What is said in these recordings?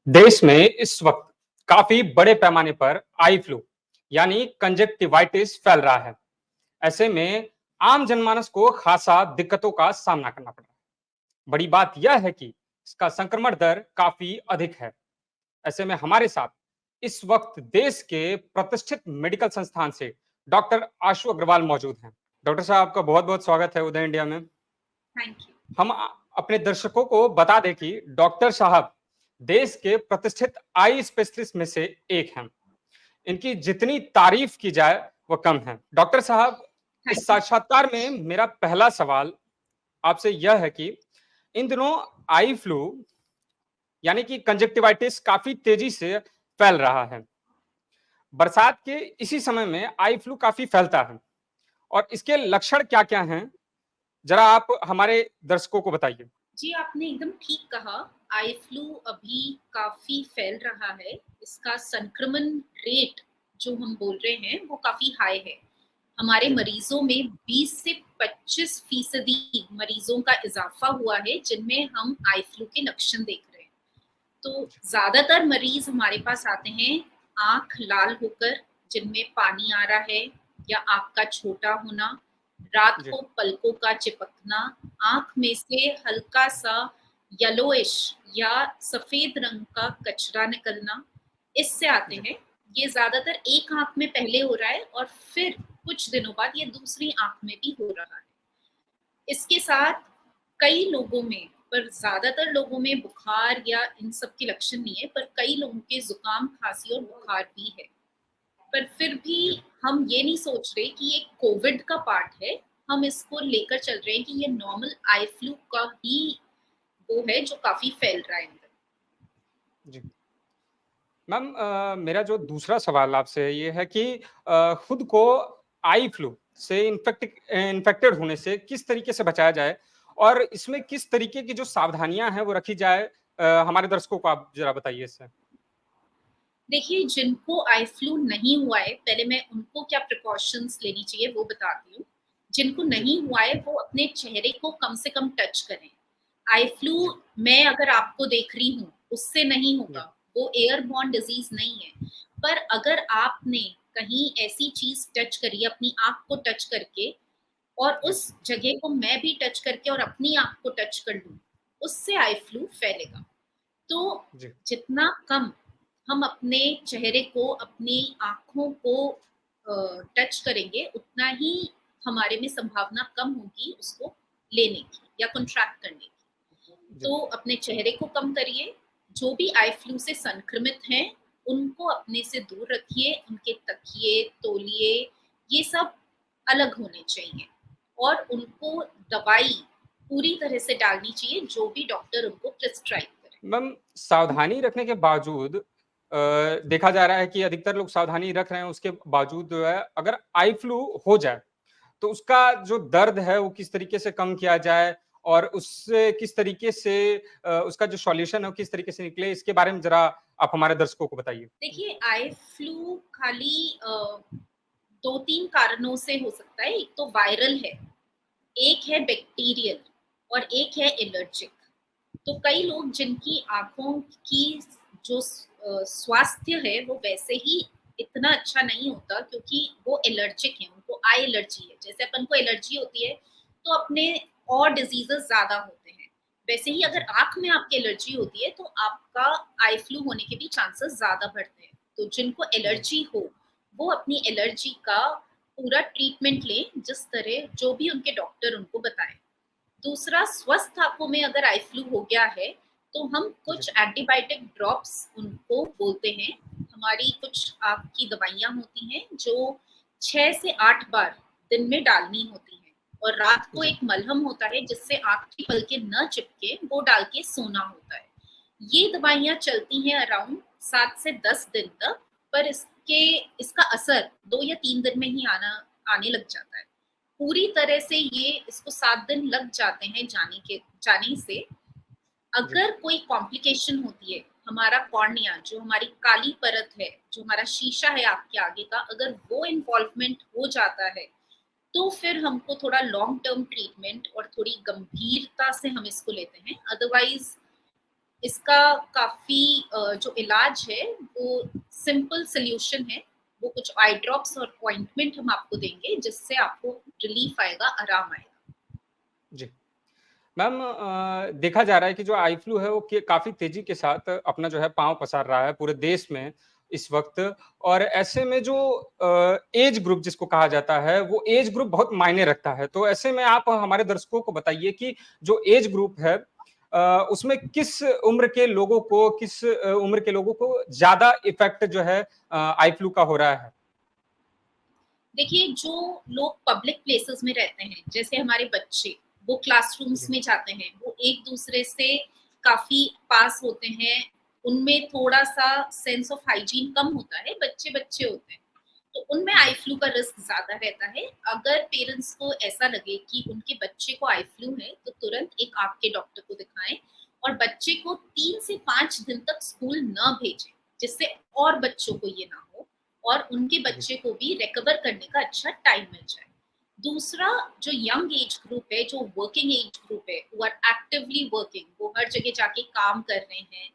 देश में इस वक्त काफी बड़े पैमाने पर आई फ्लू यानी कंजक्टिवाइटिस फैल रहा है। ऐसे में आम जनमानस को खासा दिक्कतों का सामना करना पड़ रहा है। बड़ी बात यह है कि इसका संक्रमण दर काफी अधिक है। ऐसे में हमारे साथ इस वक्त देश के प्रतिष्ठित मेडिकल संस्थान से डॉक्टर आशु अग्रवाल मौजूद हैं। डॉक्टर साहब, आपका बहुत बहुत स्वागत है उदय इंडिया में। Thank you. हम अपने दर्शकों को बता दें कि डॉक्टर साहब देश के प्रतिष्ठित आई स्पेशलिस्ट में से एक हैं। इनकी जितनी तारीफ की जाए वो कम है। डॉक्टर साहब, इस थैंक यू। साक्षात्कार में मेरा पहला सवाल आपसे यह है कि इन दिनों आई फ्लू यानी कि कंजक्टिवाइटिस काफी तेजी से फैल रहा है। बरसात के इसी समय में आई फ्लू काफी फैलता है और इसके लक्षण क्या-क्या हैं? जरा आप हमारे दर्शकों को बताइए। जी, आपने एकदम ठीक कहा। आई फ्लू अभी काफ़ी फैल रहा है। इसका संक्रमण रेट जो हम बोल रहे हैं, वो काफ़ी हाई है। हमारे जी, मरीज़ों में 20 से 25% मरीज़ों का इज़ाफ़ा हुआ है, जिनमें हम आई फ्लू के लक्षण देख रहे हैं। तो ज़्यादातर मरीज़ हमारे पास आते हैं आँख लाल होकर, जिनमें पानी आ रहा है या आँख का छोटा होना, रात जी, को पलकों का चिपकना, आँख में से हल्का-सा येलोइश या सफ़ेद रंग का कचरा निकलना, इससे आते जी, हैं। ये ज़्यादातर एक आँख में पहले हो रहा है और फिर कुछ दिनों बाद ये दूसरी आँख में भी हो रहा है। इसके साथ कई लोगों में, पर ज़्यादातर लोगों में बुखार या इन सब के लक्षण नहीं है, पर कई लोगों के ज़ुकाम, खाँसी और बुखार भी है। पर फिर भी जी। हम ये नहीं सोच रहे कि ये कोविड का पार्ट है, हम इसको लेकर चल रहे हैं कि ये नॉर्मल आई फ्लू का ही वो है जो काफ़ी फैल रहा है अंदर। जी। मैम, मेरा जो दूसरा सवाल आपसे ये है कि खुद को आई फ्लू से इन्फेक्टेड होने से किस तरीके से बचाया जाए और इसमें किस तरीके की जो सावधानियां हैं वो रखी जाए, हमारे दर्शकों को आप जरा बताइए इससे। देखिए, जिनको आई फ्लू नहीं हुआ है, पहले मैं उनको क्या प्रिकॉशंस लेनी चाहिए वो बताती हूँ। जिनको जी, नहीं हुआ है, वो अपने चेहरे को कम से कम टच करें। आई फ्लू जी, मैं अगर आपको देख रही हूँ, उससे नहीं जी, होगा, वो एयरबॉर्न डिज़ीज़ नहीं है। पर अगर आपने कहीं ऐसी चीज़ टच करी, अपनी आँख को टच करके और जी, उस जगह को मैं भी टच करके और अपनी आँख को टच कर लूँ, उससे आई फ्लू फैलेगा। तो जी, जितना कम हम अपने चेहरे को, अपनी आँखों को टच करेंगे, उतना ही हमारे में संभावना कम होगी उसको लेने की या कॉन्ट्रैक्ट करने की। जी। तो अपने चेहरे को कम करिए, जो भी आई फ्लू से संक्रमित हैं, उनको अपने से दूर रखिए, उनके तकिए, तौलिए ये सब अलग होने चाहिए और उनको दवाई पूरी तरह से डालनी चाहिए, जो भी डॉक्टर उनको प्रिस्क्राइब करे। मैम, सावधानी रखने के बावजूद देखा जा रहा है कि अधिकतर लोग सावधानी रख रहे हैं, उसके बावजूद जो है अगर आई फ्लू हो जाए तो उसका जो दर्द है वो किस तरीके से कम किया जाए और उससे किस तरीके से उसका जो सॉल्यूशन है वो किस तरीके से निकले, इसके बारे में जरा आप हमारे दर्शकों को बताइए। देखिए, आई फ्लू खाली 2-3 कारणों से हो सकता है। एक तो वायरल है, एक है बैक्टीरियल और एक है एलर्जिक। तो कई लोग जिनकी आँखों की जो स्वास्थ्य है वो वैसे ही इतना अच्छा नहीं होता क्योंकि वो एलर्जिक हैं, उनको आई एलर्जी है। जैसे अपन को एलर्जी होती है, तो अपने और डिज़ीज़ेज़ ज़्यादा होते हैं। वैसे ही अगर जी, आँख में आपकी एलर्जी होती है, तो आपका आई फ्लू होने के भी चांसेस ज़्यादा बढ़ते हैं। तो जिनको जी, एलर्जी हो, वो अपनी एलर्जी का पूरा ट्रीटमेंट लें, जिस तरह जो भी उनके डॉक्टर उनको बताएँ। दूसरा, स्वस्थ आँखों में अगर आई फ्लू हो गया है, तो हम जी, कुछ एंटीबायोटिक ड्रॉप्स उनको बोलते हैं। हमारी कुछ आँख की दवाइयाँ होती हैं, जो 6 से 8 बार दिन में डालनी होती हैं और रात को जी, एक मलहम होता है, जिससे आँख की पलकें न चिपके, वो डाल के सोना होता है। ये दवाइयाँ चलती हैं अराउंड 7 से 10 दिन तक, पर इसका असर 2 या 3 दिन में ही आने लग जाता है। पूरी तरह से ये इसको 7 दिन लग जाते हैं जाने से। जी, अगर कोई कॉम्प्लिकेशन होती है, हमारा कॉर्निया जो हमारी काली परत है, जो हमारा शीशा है आँख के आगे का, अगर वो इन्वॉल्वमेंट हो जाता है, तो फिर हमको थोड़ा लॉन्ग टर्म ट्रीटमेंट और थोड़ी गंभीरता से हम इसको लेते हैं। अदरवाइज़ इसका काफ़ी जो इलाज है वो सिंपल सॉल्यूशन है। वो कुछ आई ड्रॉप्स और ऑइंटमेंट हम आपको देंगे जिससे आपको रिलीफ आएगा, आराम आएगा। जी। मैम देखा जा रहा है कि जो आई फ्लू है वो काफ़ी तेज़ी के साथ अपना जो है पाँव पसार रहा है पूरे देश में इस वक़्त और ऐसे में जो एज ग्रुप जिसको कहा जाता है, वो एज ग्रुप बहुत मायने रखता है। तो ऐसे में आप हमारे दर्शकों को बताइए कि जो एज ग्रुप है उसमें किस उम्र के लोगों को उम्र के लोगों को ज़्यादा इफ़ेक्ट जो है आई फ्लू का हो रहा है? देखिए, जो लोग पब्लिक प्लेसेस में रहते हैं, जैसे हमारे बच्चे, वो क्लासरूम्स जी, में जाते हैं, वो एक-दूसरे से काफ़ी पास होते हैं, उनमें थोड़ा-सा सेंस ऑफ हाइजीन कम होता है, बच्चे-बच्चे होते हैं। तो उनमें आई जी, फ्लू का रिस्क ज़्यादा रहता है। अगर पेरेंट्स को ऐसा लगे कि उनके बच्चे को आई फ्लू है, तो तुरंत एक आँख के डॉक्टर को दिखाएँ और बच्चे को 3 से 5 दिन तक स्कूल ना भेजें, जिससे और बच्चों को ये ना हो और उनके जी, बच्चे को भी रिकवर करने का अच्छा टाइम मिल जाए। दूसरा, जो यंग एज ग्रुप है, जो वर्किंग एज ग्रुप है, हू आर एक्टिवली वर्किंग, वो हर जगह जाके काम कर रहे हैं,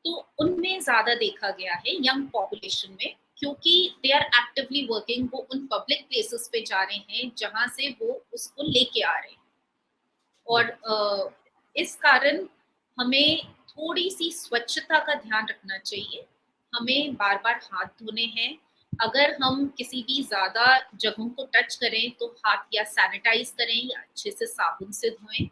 तो उनमें ज़्यादा देखा गया है यंग पॉपुलेशन में, क्योंकि दे आर एक्टिवली वर्किंग, वो उन पब्लिक प्लेसेस पे जा रहे हैं जहाँ से वो उसको लेके आ रहे हैं। जी, और इस कारण हमें थोड़ी-सी स्वच्छता का ध्यान रखना चाहिए। हमें बार-बार हाथ धोने हैं। अगर हम किसी भी ज़्यादा जगहों को टच करें, तो हाथ या सैनिटाइज़ करें या अच्छे से साबुन से धोएँ।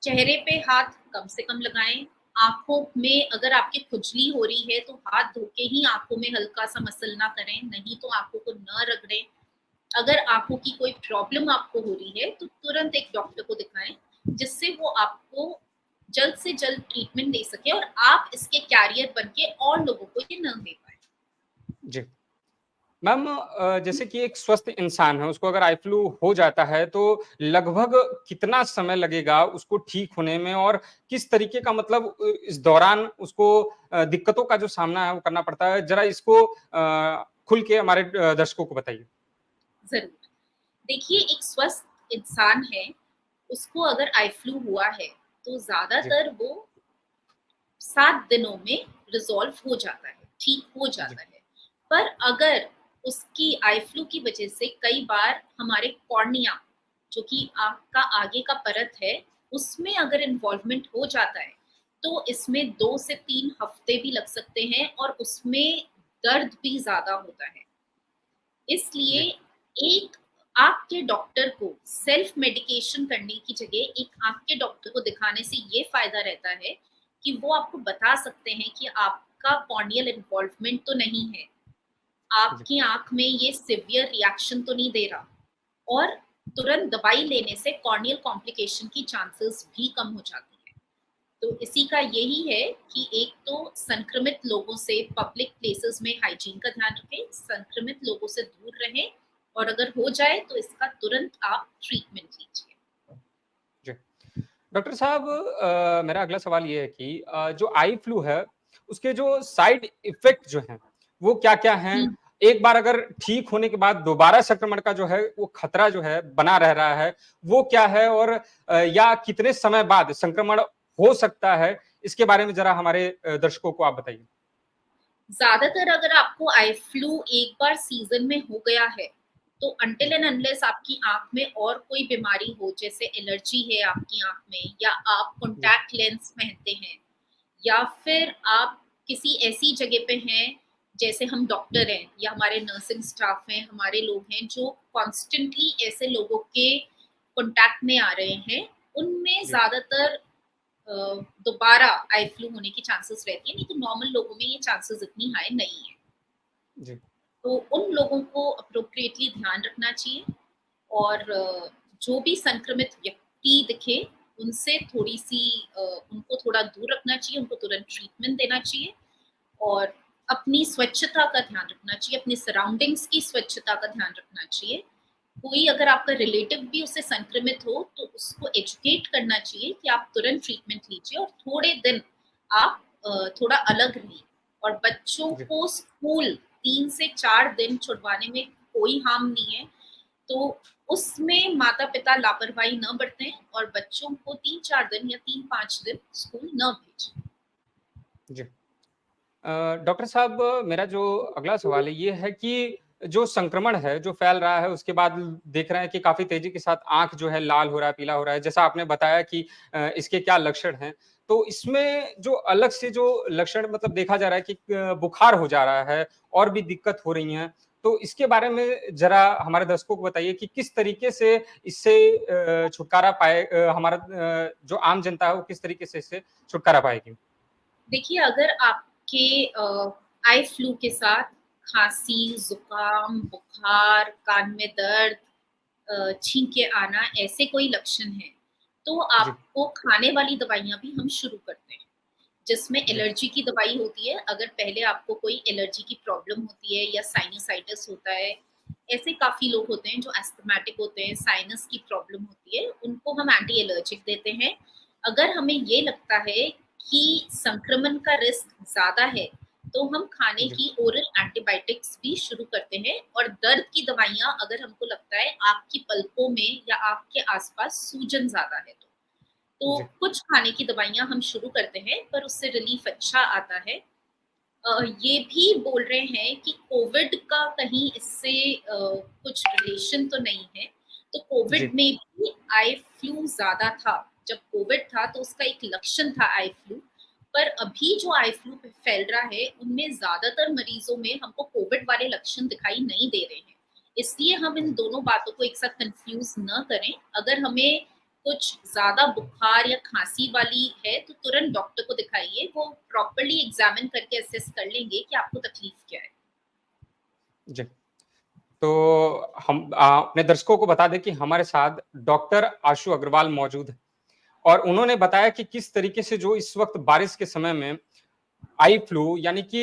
चेहरे पे हाथ कम से कम लगाएँ। आँखों में अगर आपकी खुजली हो रही है, तो हाथ धो के ही आँखों में हल्का-सा मसलना करें, नहीं तो आँखों को ना रगड़ें। अगर आँखों की कोई प्रॉब्लम आपको हो रही है, तो तुरंत एक डॉक्टर को दिखाएँ, जिससे वो आपको जल्द से जल्द ट्रीटमेंट दे सके और आप इसके कैरियर बन के और लोगों को ये ना दे पाएँ। जी। मैम जैसे कि एक स्वस्थ इंसान है, उसको अगर आई फ्लू हो जाता है, तो लगभग कितना समय लगेगा उसको ठीक होने में और किस तरीके का मतलब इस दौरान उसको दिक्कतों का जो सामना है, वो करना पड़ता है? ज़रा इसको खुल के हमारे दर्शकों को बताइए। ज़रूर। देखिए, एक स्वस्थ इंसान है, उसको अगर आई फ्लू हुआ है, तो जी, ज़्यादातर वो 7 दिनों में रिज़ॉल्व हो जाता है, ठीक हो जी, जाता है। पर अगर उसकी आई फ्लू की वजह से कई बार हमारे कॉर्निया, जो कि आँख का आगे का परत है, उसमें अगर इन्वॉल्वमेंट हो जाता है, तो इसमें 2 से 3 हफ्ते भी लग सकते हैं और उसमें दर्द भी ज़्यादा होता है। इसलिए जी, एक आँख के डॉक्टर को सेल्फ मेडिकेशन करने की जगह एक आँख के डॉक्टर को दिखाने से ये फ़ायदा रहता है कि वो आपको बता सकते हैं कि आपका कॉर्नियल इन्वॉल्वमेंट तो नहीं है, जी। आपकी आँख में ये सीवियर रिएक्शन तो नहीं दे रहा और तुरंत दवाई लेने से कॉर्नियल कॉम्प्लिकेशन की चांसेस भी कम हो जाती है। तो इसी का यही है कि एक तो संक्रमित लोगों से पब्लिक प्लेसेस में हाइजीन का ध्यान रखें, संक्रमित लोगों से दूर रहें और अगर हो जाए तो इसका तुरंत आप ट्रीटमेंट लीजिए। जी। डॉक्टर साहब मेरा अगला सवाल ये है कि जो आई फ्लू है, उसके जो साइड इफ़ेक्ट जो हैं, वो क्या-क्या हैं? हुँ। एक बार अगर ठीक होने के बाद दोबारा संक्रमण का जो है, वो खतरा जो है बना रह रहा है, वो क्या है? और या कितने समय बाद संक्रमण हो सकता है? इसके बारे में ज़रा हमारे दर्शकों को आप बताइए। ज़्यादातर अगर आपको आई फ्लू एक बार सीज़न में हो गया है, तो अनटिल जी, एंड अनलेस आपकी आँख में और कोई बीमारी हो, जैसे एलर्जी है आपकी आँख में या आप जी, कॉन्टैक्ट लेंस पहनते हैं या फिर आप किसी ऐसी जगह पे हैं, जैसे हम डॉक्टर हैं या हमारे नर्सिंग स्टाफ हैं, हमारे लोग हैं जो कॉन्स्टेंटली ऐसे लोगों के कॉन्टैक्ट में आ रहे हैं, उनमें जी, ज़्यादातर अ, दोबारा आई फ्लू होने की चांसेस रहती है, नहीं तो नॉर्मल लोगों में ये चांसेस इतनी हाई नहीं है। जी, तो उन लोगों को एप्रोप्रिएटली ध्यान रखना चाहिए और जो भी संक्रमित व्यक्ति दिखे, उनसे थोड़ी-सी उनको थोड़ा दूर रखना चाहिए, उनको तुरंत ट्रीटमेंट देना चाहिए और अपनी स्वच्छता का ध्यान रखना चाहिए, अपनी सराउंडिंग्स की स्वच्छता का ध्यान रखना चाहिए। कोई अगर आपका रिलेटिव भी उससे संक्रमित हो, तो उसको एजुकेट करना चाहिए कि आप तुरंत ट्रीटमेंट लीजिए और थोड़े दिन आप थोड़ा अलग रहिए और बच्चों जी। को स्कूल 3 से 4 दिन छुड़वाने में कोई हार्म नहीं है। तो उसमें माता-पिता लापरवाही ना बरतें और बच्चों को 3-4 दिन या 3-5 दिन स्कूल ना भेजें। जी। डॉक्टर साहब, मेरा जो अगला सवाल है ये है कि जो संक्रमण है, जो फैल रहा है उसके बाद देख रहे हैं कि काफ़ी तेज़ी के साथ आँख जो है लाल हो रहा है, पीला हो रहा है। जैसा आपने बताया कि इसके क्या लक्षण हैं। तो इसमें जो अलग से जो लक्षण मतलब देखा जा रहा है कि बुखार हो जा रहा है और भी दिक्कत हो रही हैं। तो इसके बारे में ज़रा हमारे दर्शकों को बताइए कि किस तरीके से इससे छुटकारा पाए, हमारा जो आम जनता है वो किस तरीके से इससे छुटकारा पाएगी? देखिए, अगर आपके आई फ्लू के साथ खाँसी, ज़ुकाम, बुखार, कान में दर्द, छींके आना, ऐसे कोई लक्षण हैं, तो जी, आपको खाने वाली दवाइयाँ भी हम शुरू करते हैं, जिसमें जी, एलर्जी की दवाई होती है। अगर पहले आपको कोई एलर्जी की प्रॉब्लम होती है या साइनसाइटिस होता है, ऐसे काफ़ी लोग होते हैं जो एस्थमेटिक होते हैं, साइनस की प्रॉब्लम होती है, उनको हम एंटी एलर्जिक देते हैं। अगर हमें ये लगता है कि संक्रमण का रिस्क ज़्यादा है, तो हम खाने जी, की ओरल एंटीबायोटिक्स भी शुरू करते हैं और दर्द की दवाइयाँ अगर हमको लगता है आपकी पलकों में या आपके आस-पास सूजन ज़्यादा है तो। तो जी, कुछ खाने की दवाइयाँ हम शुरू करते हैं, पर उससे रिलीफ़ अच्छा आता है। ये भी बोल रहे हैं कि कोविड का कहीं इससे कुछ रिलेशन तो नहीं है। तो कोविड जी, में भी आई फ्लू ज़्यादा था। जब कोविड था तो उसका एक लक्षण था आई फ्लू, पर अभी जो आई फ्लू फैल रहा है, उनमें ज़्यादातर मरीज़ों में हमको कोविड वाले लक्षण दिखाई नहीं दे रहे हैं। इसलिए हम इन जी। दोनों बातों को एक साथ कन्फ्यूज़ ना करें। अगर हमें कुछ ज़्यादा बुखार या खाँसी वाली है, तो तुरंत डॉक्टर को दिखाइए, वो प्रॉपर्ली एग्ज़ामिन करके असेस कर लेंगे कि आपको तकलीफ़ क्या है। जी। तो हम अपने दर्शकों को बता दें कि हमारे साथ डॉक्टर आशु अग्रवाल मौजूद हैं और उन्होंने बताया कि किस तरीके से जो इस वक़्त बारिश के समय में आई फ्लू यानी कि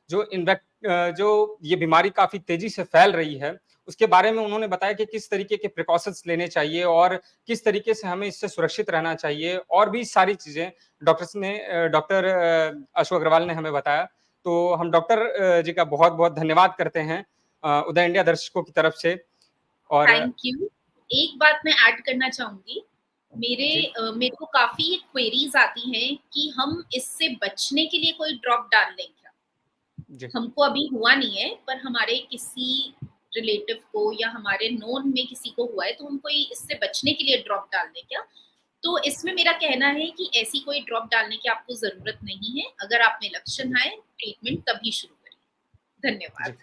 जो ये बीमारी काफ़ी तेज़ी से फैल रही है, उसके बारे में उन्होंने बताया कि किस तरीके के प्रिकॉशंस लेने चाहिए और किस तरीके से हमें इससे सुरक्षित रहना चाहिए और भी सारी चीज़ें डॉक्टर अशोक अग्रवाल ने हमें बताया। तो हम डॉक्टर जी का बहुत-बहुत धन्यवाद करते हैं उदय इंडिया दर्शकों की तरफ से और थैंक यू। एक बात मैं ऐड करना चाहूँगी, जी, मेरे को काफ़ी क्वेरीज़ आती हैं कि हम इससे बचने के लिए कोई ड्रॉप डाल लें क्या? जी, हमको अभी हुआ नहीं है, पर हमारे किसी रिलेटिव को या हमारे नोन में किसी को हुआ है, तो हम कोई इससे बचने के लिए ड्रॉप डाल दें क्या? तो इसमें मेरा कहना है कि ऐसी कोई ड्रॉप डालने की आपको ज़रूरत नहीं है। अगर आप में लक्षण आए, ट्रीटमेंट तभी शुरू करिए। जी। धन्यवाद।